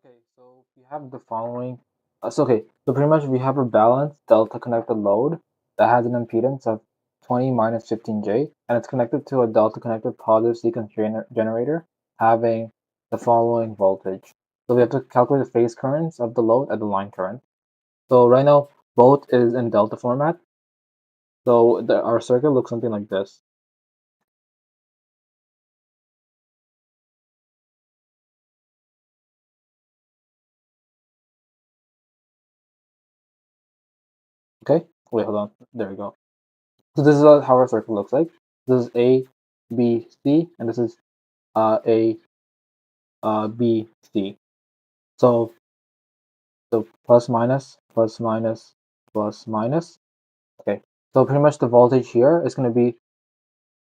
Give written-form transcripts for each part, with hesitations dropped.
Okay, so we have the following. So pretty much we have a balanced delta connected load that has an impedance of 20 minus 15J, and it's connected to a delta connected positive sequence generator having the following voltage. So we have to calculate the phase currents of the load and the line current. So right now, both is in delta format. So our circuit looks something like this. Okay, wait, hold on. There we go. So this is how our circuit looks like. This is A, B, C, and this is A, B, C. So plus minus, plus minus, plus minus. Okay, so pretty much the voltage here is going to be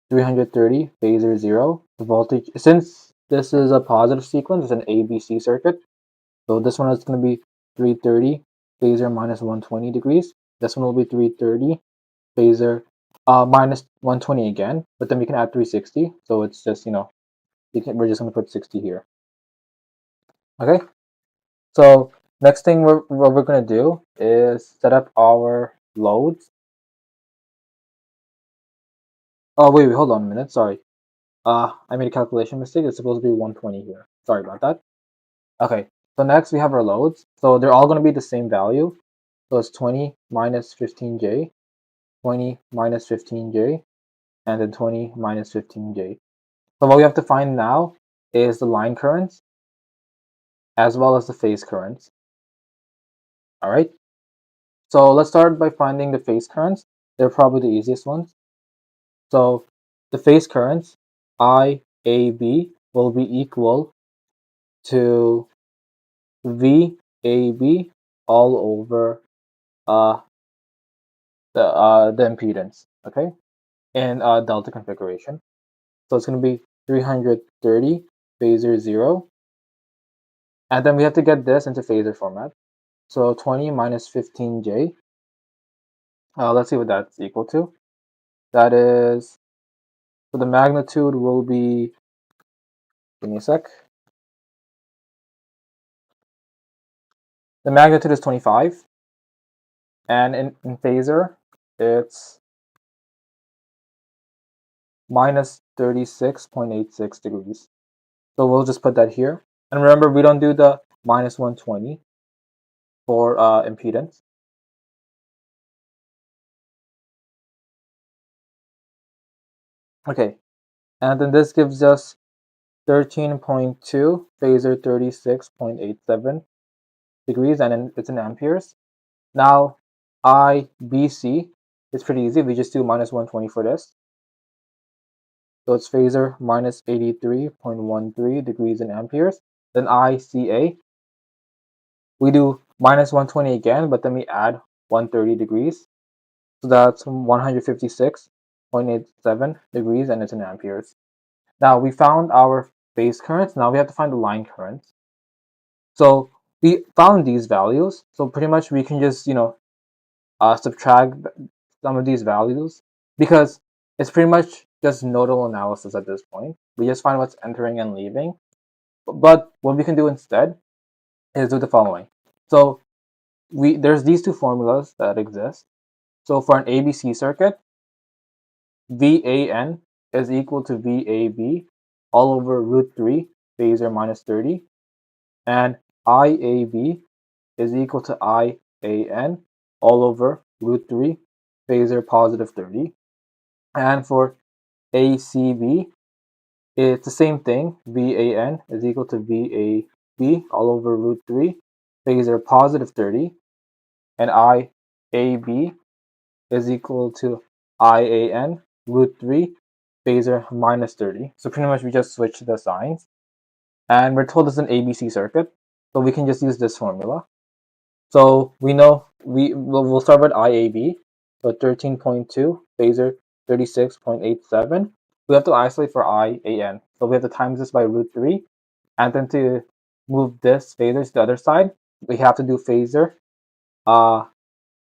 330 phasor 0. The voltage, since this is a positive sequence, it's an ABC circuit. So this one is going to be 330 phasor minus 120 degrees. This one will be 330 phasor minus 120 again, but then we can add 360. So it's just, we're just going to put 60 here. Okay. So next thing what we're going to do is set up our loads. Oh, wait, hold on a minute. Sorry. I made a calculation mistake. It's supposed to be 120 here. Sorry about that. Okay. So next we have our loads. So they're all going to be the same value. So it's 20 minus 15J, 20 minus 15J, and then 20 minus 15J. So what we have to find now is the line currents as well as the phase currents. All right. So let's start by finding the phase currents. They're probably the easiest ones. So the phase currents IAB will be equal to VAB all over the impedance, okay, in delta configuration. So it's going to be 330 phasor 0, and then we have to get this into phasor format. So 20 minus 15J. Let's see what that's equal to. That is, so the magnitude will be, give me a sec. The magnitude is 25, and in phasor, it's minus 36.86 degrees. So we'll just put that here. And remember, we don't do the minus 120 for impedance. Okay, and then this gives us 13.2 phasor 36.87 degrees, and it's in amperes. Now, IBC is pretty easy. We just do minus 120 for this. So it's phasor minus 83.13 degrees in amperes. Then ICA, we do minus 120 again, but then we add 130 degrees. So that's 156.87 degrees, and it's in amperes. Now we found our phase currents. Now we have to find the line currents. So we found these values. So pretty much we can just, subtract some of these values because it's pretty much just nodal analysis at this point. We just find what's entering and leaving. But what we can do instead is do the following. So there's these two formulas that exist. So for an ABC circuit, VAN is equal to VAB all over root 3 phasor minus 30, and IAB is equal to IAN all over root 3 phasor positive 30. And for ACB, it's the same thing. VAN is equal to VAB all over root 3 phasor positive 30, and IAB is equal to IAN root 3 phasor minus 30. So pretty much we just switch the signs. And we're told it's an ABC circuit, so we can just use this formula. So we know we'll start with IAB, so 13.2 phasor 36.87. We have to isolate for IAN, so we have to times this by root 3, and then to move this phasor to the other side, we have to do phasor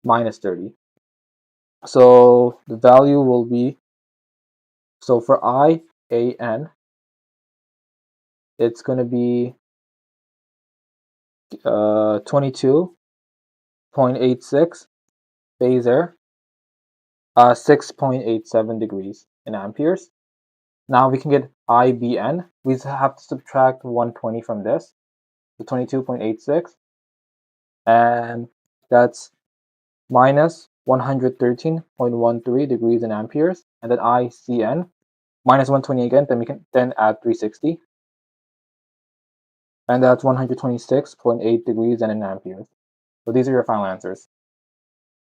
minus 30. So the value will be, so for IAN, it's going to be 22.86 phasor, 6.87 degrees in amperes. Now we can get IBN. We just have to subtract 120 from this, so 22.86, and that's minus 113.13 degrees in amperes, and then ICN minus 120 again. Then we can then add 360, and that's 126.8 degrees and in amperes. So these are your final answers.